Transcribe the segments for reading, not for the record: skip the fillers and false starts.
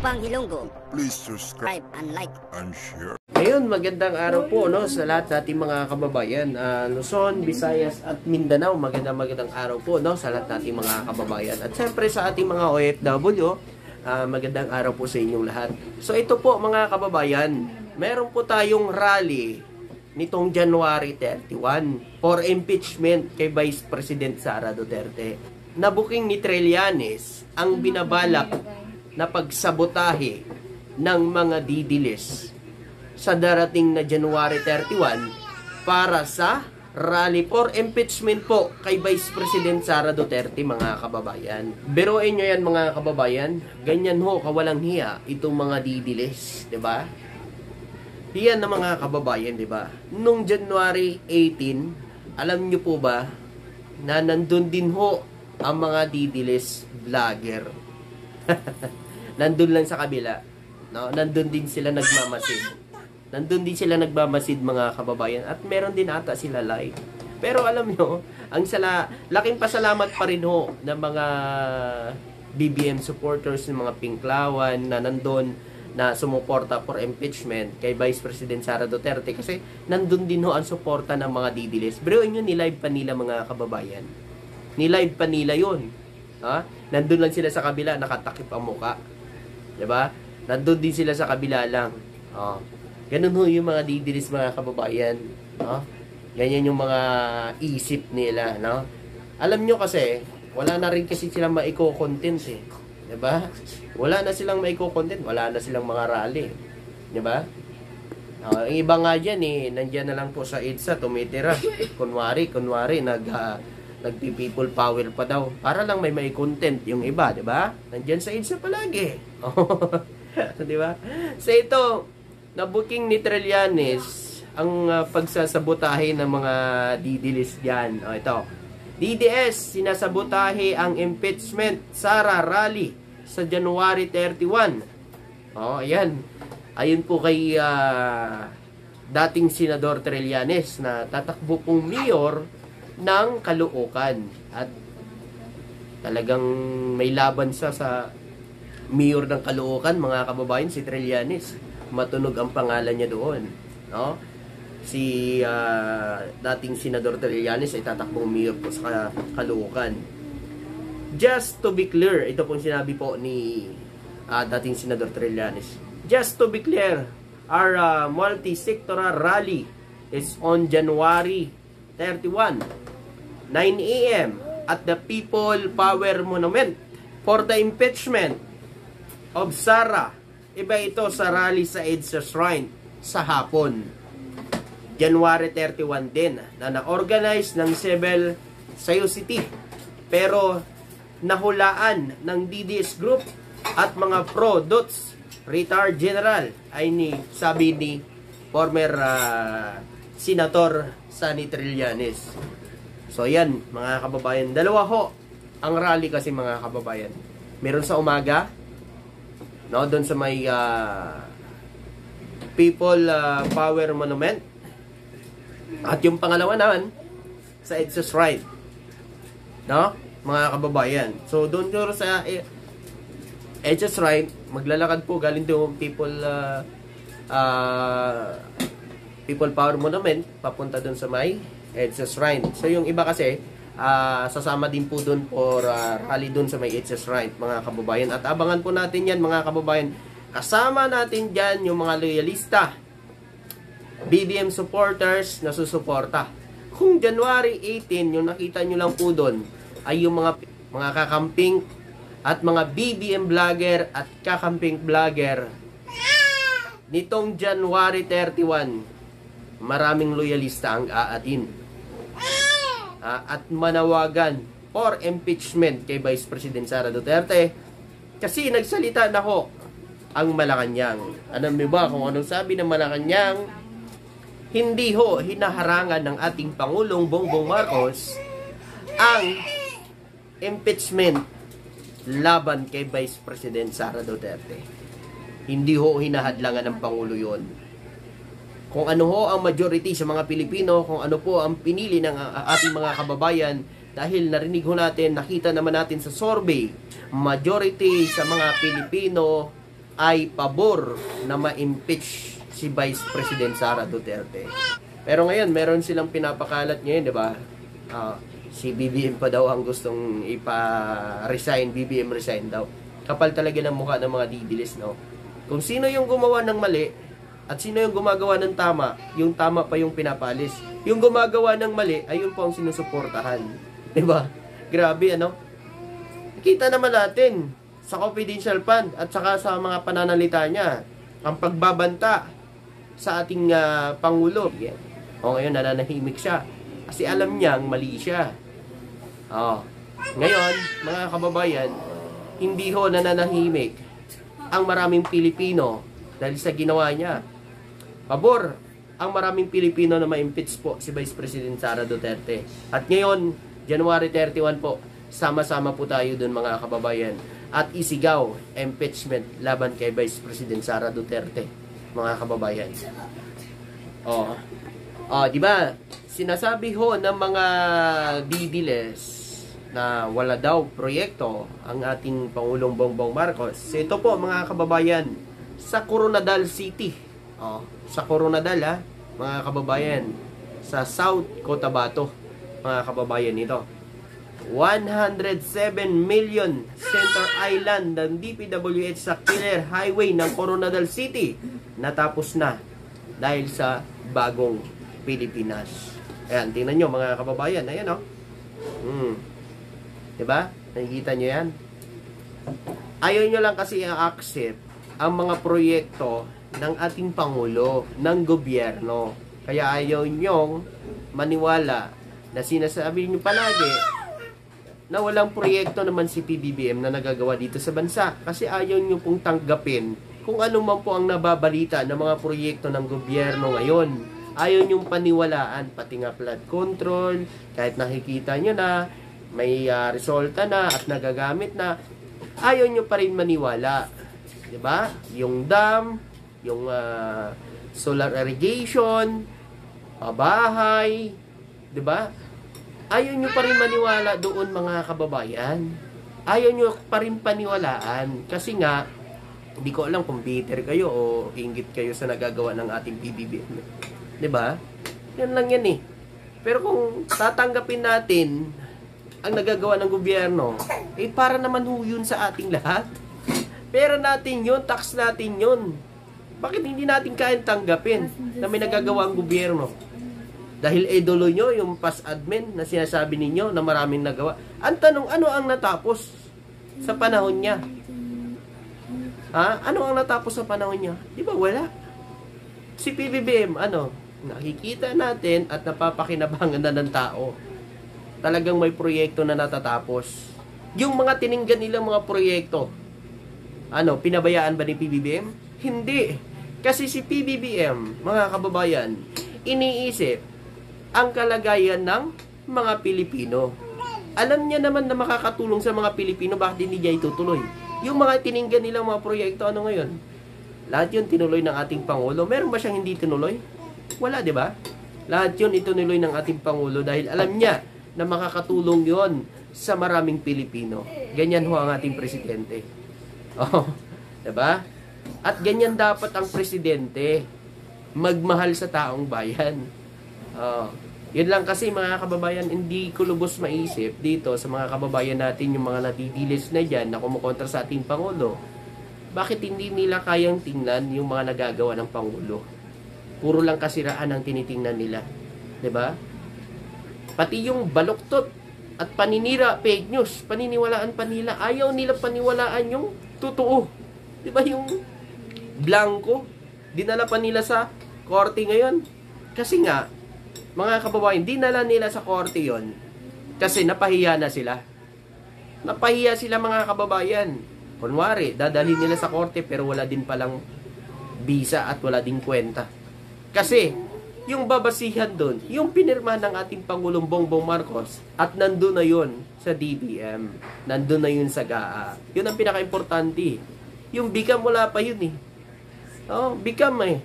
Upang Ilonggo, please subscribe and like and share. Ngayon, magandang araw po no, sa lahat nating mga kababayan. Luzon, Visayas at Mindanao, magandang araw po no, sa lahat nating mga kababayan. At siyempre sa ating mga OFW, magandang araw po sa inyong lahat. So ito po mga kababayan, meron po tayong rally nitong January 31 for impeachment kay Vice President Sara Duterte. Nabuking ni Trillanes ang binabalak na pagsabotahe ng mga didilis sa darating na January 31 para sa rally for impeachment po kay Vice President Sara Duterte, mga kababayan. Biruin nyo yan mga kababayan, ganyan ho kawalang hiya itong mga didilis, di ba? Yan na mga kababayan, di ba? Nung January 18, alam nyo po ba na nandun din ho ang mga didilis vlogger. Nandun lang sa kabila, no? Nandun din sila nagmamasid. Nandun din sila nagmamasid mga kababayan at meron din ata sila live. Pero alam nyo, ang laking pasalamat pa rin ho ng mga BBM supporters, ng mga Pinklawan na nandun na sumuporta for impeachment kay Vice President Sara Duterte kasi nandun din ho ang suporta ng mga didilis. Pero yun, nilive pa nila mga kababayan. Nilive pa nila yun. Ha? Nandun lang sila sa kabila, nakatakip ang muka. Diba? Nandun din sila sa kabila lang. Oh. Ganun ho yung mga didilis mga kababayan. No? Ganyan yung mga isip nila. No? Alam nyo kasi, wala na rin kasi silang maiko-content eh. Diba? Wala na silang maiko-content. Wala na silang mga rally. Diba? Ang iba nga dyan eh, nandyan na lang po sa EDSA, tumitira. Kunwari, nagpi-people power pa daw. Para lang may content yung iba, di ba? Nandiyan sa EDSA palagi. Di ba? So ito, nabuking ni Trillanes ang pagsasabotahe ng mga didilis diyan. Ito. DDS, sinasabotahe ang impeachment Sara rally sa January 31. Ayan. Ayun po kay dating Senador Trillanes na tatakbo pong mayor ng Caloocan at talagang may laban sa mayor ng Caloocan mga kababayan, si Trillanes. Matunog ang pangalan niya doon, no? Si dating Senador Trillanes ay tatakbong mayor po sa Caloocan. Just to be clear, ito pong sinabi po ni dating Senador Trillanes. Just to be clear, our multi-sectoral rally is on January 31, 9 a.m. at the People Power Monument for the impeachment of Sara. Iba ito sa rally sa EDSA Shrine sa hapon. January 31 din na na-organize ng Civil Society pero nahulaan ng DDS Group at mga pro-DOTS retired general ay sabi ni former Senator Sonny Trillanes. So yan mga kababayan, dalawa ho ang rally kasi mga kababayan. Meron sa umaga, no, doon sa may People Power Monument. At yung pangalawa naman sa EDSA Shrine. No, mga kababayan. So doon sa EDSA Shrine, maglalakad po galing doon People Power Monument papunta doon sa may EDSA Shrine. So yung iba kasi sasama din po doon for rally doon sa may EDSA Shrine, mga kababayan. At abangan po natin yan mga kababayan. Kasama natin dyan yung mga loyalista, BBM supporters na susuporta. Kung January 18, yung nakita nyo lang po doon ay yung mga kakamping at mga BBM vlogger at kakamping vlogger. Nitong January 31, maraming loyalista ang aatin at manawagan for impeachment kay Vice President Sara Duterte kasi nagsalita na ho ang Malacanang. Alam niyo ba kung anong sabi ng Malacanang? Hindi ho hinaharangan ng ating Pangulong Bongbong Marcos ang impeachment laban kay Vice President Sara Duterte. Hindi ho hinahadlangan ng Pangulo yon. Kung ano ho ang majority sa mga Pilipino, kung ano po ang pinili ng ating mga kababayan, dahil narinig ho natin, nakita naman natin sa survey, majority sa mga Pilipino ay pabor na ma-impeach si Vice President Sara Duterte. Pero ngayon, meron silang pinapakalat ngayon, di ba? Si BBM pa daw ang gustong ipa-resign, BBM resign daw. Kapal talaga ng mukha ng mga didilis, no? Kung sino yung gumawa ng mali, at sino yung gumagawa ng tama, yung tama pa yung pinapalis. Yung gumagawa ng mali, ayun po ang sinusuportahan. Di ba? Grabe, ano? Kita naman natin sa confidential fund at saka sa mga pananalita niya, ang pagbabanta sa ating Pangulo. O ngayon, nananahimik siya. Kasi alam niyang mali siya. Ngayon, mga kababayan, hindi ho nananahimik ang maraming Pilipino dahil sa ginawa niya. Pabor ang maraming Pilipino na ma-impeach po si Vice President Sara Duterte. At ngayon, January 31 po, sama-sama po tayo dun mga kababayan at isigaw impeachment laban kay Vice President Sara Duterte, mga kababayan. Di ba? Sinasabi ho ng mga didiles na wala daw proyekto ang ating Pangulong Bongbong Marcos. So, ito po mga kababayan, sa Coronadal City. Sa Coronadal mga kababayan, sa South Cotabato, mga kababayan ito. 107 million Center Island ng DPWH sa Killer Highway ng Coronadal City natapos na dahil sa bagong Pilipinas. Ayan, tingnan nyo mga kababayan. Ayan diba? Nakikita nyo yan? Ayaw nyo lang kasi i-accept ang mga proyekto ng ating Pangulo, ng gobyerno. Kaya ayaw nyong maniwala na sinasabi nyo palagi na walang proyekto naman si PBBM na nagagawa dito sa bansa. Kasi ayaw nyo pong tanggapin kung ano man po ang nababalita ng mga proyekto ng gobyerno ngayon. Ayaw nyong paniwalaan, pati nga flood control, kahit nakikita nyo na may resulta na at nagagamit na, ayaw nyo pa rin maniwala. Diba? Yung dam, yung solar irrigation, bahay, diba? Ayaw nyo pa rin maniwala doon mga kababayan. Ayaw nyo pa rin paniwalaan. Kasi nga, hindi ko alam kung bitter kayo o inggit kayo sa nagagawa ng ating PBBM. Diba? Yan lang yan eh. Pero kung tatanggapin natin ang nagagawa ng gobyerno, para naman ho yun sa ating lahat. Pera natin yun, tax natin yun. Bakit hindi natin kayang tanggapin na may nagagawa ang gobyerno? Dahil idolo nyo yung past admin na sinasabi ninyo na maraming nagawa. Ang tanong, ano ang natapos sa panahon niya? Ano ang natapos sa panahon niya? Di ba wala? Si PBBM, nakikita natin at napapakinabangan na ng tao. Talagang may proyekto na natatapos. Yung mga tininggan nilang mga proyekto, pinabayaan ba ni PBBM? Hindi. Kasi si PBBM, mga kababayan, iniisip ang kalagayan ng mga Pilipino. Alam niya naman na makakatulong sa mga Pilipino, bakit hindi niya itutuloy? Yung mga tininggan nilang mga proyekto, ngayon? Lahat yun tinuloy ng ating Pangulo. Meron ba siyang hindi tinuloy? Wala, di ba? Lahat yun itinuloy ng ating Pangulo dahil alam niya na makakatulong yon sa maraming Pilipino. Ganyan ho ang ating presidente. Diba? At ganyan dapat ang presidente, magmahal sa taong bayan. Yun lang kasi mga kababayan, hindi ko lubos maisip dito sa mga kababayan natin, yung mga nadidilis na dyan na kumukontra sa ating Pangulo. Bakit hindi nila kayang tingnan yung mga nagagawa ng Pangulo? Puro lang kasiraan ang tinitingnan nila. Diba? Pati yung baluktot at paninira, fake news, paniniwalaan pa nila. Ayaw nila paniwalaan yung totoo. Diba yung blanco? Dinala pa nila sa korte ngayon. Kasi nga, mga kababayan, dinala nila sa korte yon kasi napahiya na sila. Napahiya sila mga kababayan. Kunwari, dadalhin nila sa korte pero wala din palang visa at wala din kwenta. Kasi, yung babasihan doon, yung pinirma ng ating Pangulong Bongbong Marcos at nandun na yun sa DBM. Nandun na yun sa GAA. Yun ang pinaka-importante. Yung BICAM, wala pa yun eh. BICAM eh.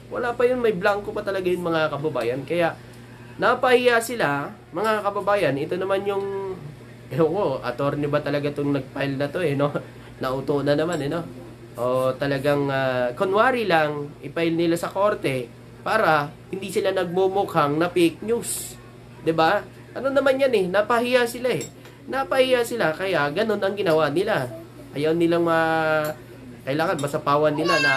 Wala pa yun, may blanco pa talaga yun mga kababayan. Kaya, napahiya sila, mga kababayan. Ito naman yung, attorney ba talaga itong nag-file na to eh, no? Nauto na naman eh, no? o talagang kunwari lang i-file nila sa korte para hindi sila nagmumukhang na fake news. 'Di ba? Ano naman yan napahiya sila Napahiya sila kaya ganun ang ginawa nila. Ayaw nilang kailangan masapawan nila na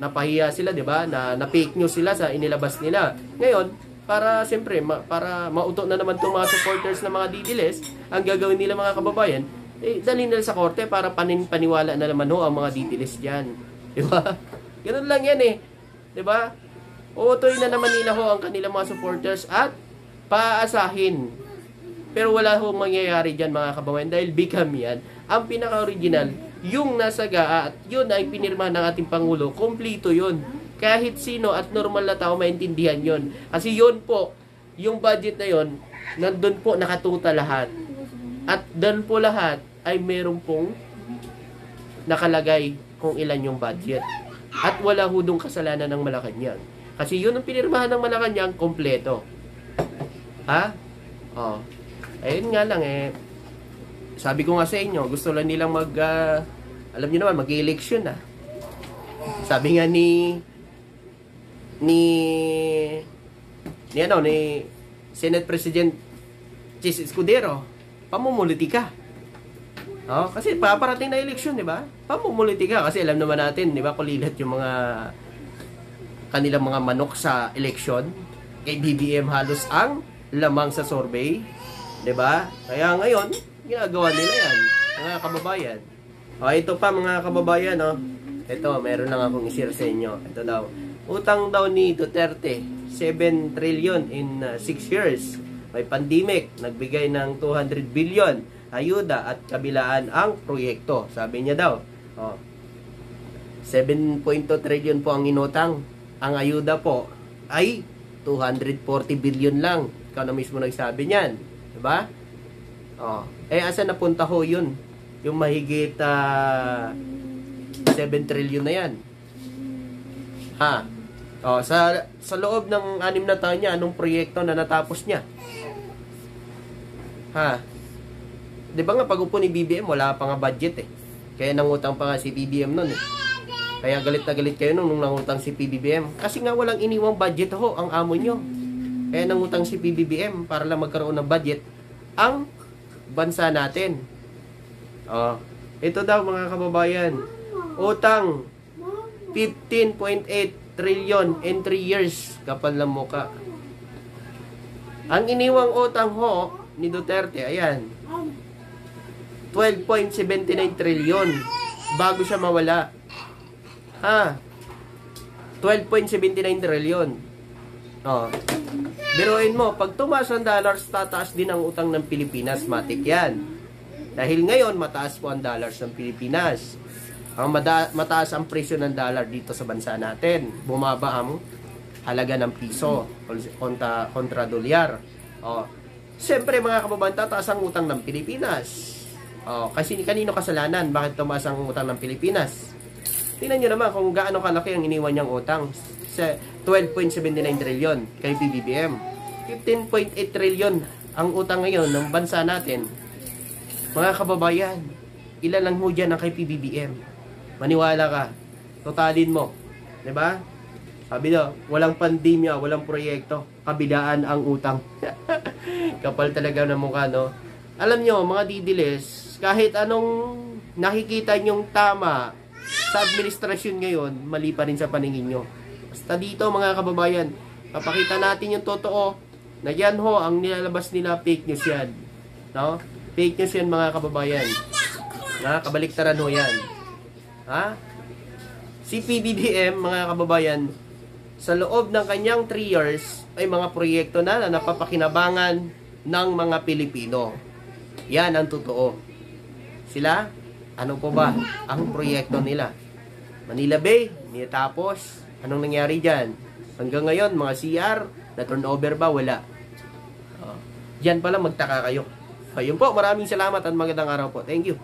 napahiya sila, 'di ba? Na fake news sila sa inilabas nila. Ngayon, para siyempre para mauto na naman tong mga supporters ng mga Didiles, ang gagawin nila mga kababayan, dalhin nila sa korte para paniwala na naman ang mga Didiles diyan. 'Di ba? Ganun lang yan 'Di ba? Uutoy na naman nila ang kanilang mga supporters at paasahin. Pero wala mangyayari diyan mga kababayan dahil bigam yan. Ang pinaka-original, yung nasa GAA at yun ay pinirma ng ating Pangulo, kompleto yun. Kahit sino at normal na tao maintindihan yun. Kasi yun po, yung budget na yun, nandun po nakatuta lahat. At doon po lahat ay meron pong nakalagay kung ilan yung budget. At wala hudong kasalanan ng Malacanang. Kasi yun ang pinirmahan ng Malacanang, kompleto. Ha? Ayun nga lang sabi ko nga sa inyo, gusto lang nilang alam niyo naman, mag-election Sabi nga ni Senate President Chis Escudero, pamumulitika. Kasi paparating na election, di ba? Pamumulitika kasi alam naman natin, di ba, kulilat yung mga kanilang mga manok sa election. Kay BBM halos ang lamang sa survey, di ba? Kaya ngayon, ginagawa nila yan, mga kababayan. Ito pa mga kababayan, Ito, meron lang akong i-share sa inyo. Ito daw. Utang daw ni Duterte, 7 trillion in 6 years. May pandemic, nagbigay ng 200 billion ayuda at kabilaan ang proyekto. Sabi niya daw, 7.2 trillion po ang inutang. Ang ayuda po ay 240 billion lang. Ikaw na mismo nagsabi niyan. Diba? Asan napunta ho yun? Yung mahigit 7 trillion na yan. Sa loob ng 6 na taon niya, anong proyekto na natapos niya? Di ba nga pag-upo ni BBM, wala pa nga budget Kaya nangutang pa nga si BBM nun Kaya galit na galit kayo nung nangutang si PBBM. Kasi nga walang iniwang budget ang amo nyo. Kaya nangutang si PBBM para lang magkaroon ng budget ang bansa natin. Ito daw mga kababayan, utang 15.8 trillion in 3 years. Kapal lang muka. Ang iniwang utang ni Duterte, ayan, 12.79 trillion bago siya mawala. 12.79 trillion. Biruin mo, pag tumaas ang dollars, tataas din ang utang ng Pilipinas. Matik yan. Dahil ngayon, mataas po ang dollars ng Pilipinas. Mataas ang presyo ng dollar dito sa bansa natin. Bumaba ang halaga ng piso kontra dolyar. Siyempre mga kababayan, tataas ang utang ng Pilipinas. Kasi kanino kasalanan? Bakit tumaas ang utang ng Pilipinas? Tingnan nyo naman kung gaano kalaki ang iniwan niyang utang. 12.79 trillion kay PBBM. 15.8 trillion ang utang ngayon ng bansa natin. Mga kababayan, ilan lang ho dyan ang kay PBBM? Maniwala ka. Totalin mo. Diba? Sabi daw, walang pandemya, walang proyekto. Kabilaan ang utang. Kapal talaga ng mukha, no? Alam nyo, mga Didiles, kahit anong nakikita nyong tama sa administrasyon ngayon, mali pa rin sa paningin nyo. Basta dito mga kababayan, papakita natin yung totoo na yan ang nilalabas nila, fake news yan. No? Fake news yan mga kababayan. Kabaliktaran yan. Si PBBM mga kababayan, sa loob ng kanyang 3 years ay mga proyekto na napapakinabangan ng mga Pilipino. Yan ang totoo. Sila, ano po ba ang proyekto nila? Manila Bay, tapos anong nangyari dyan? Hanggang ngayon, mga CR, na turnover ba? Wala. Diyan pala magtaka kayo. Ayun po, maraming salamat at magandang araw po. Thank you.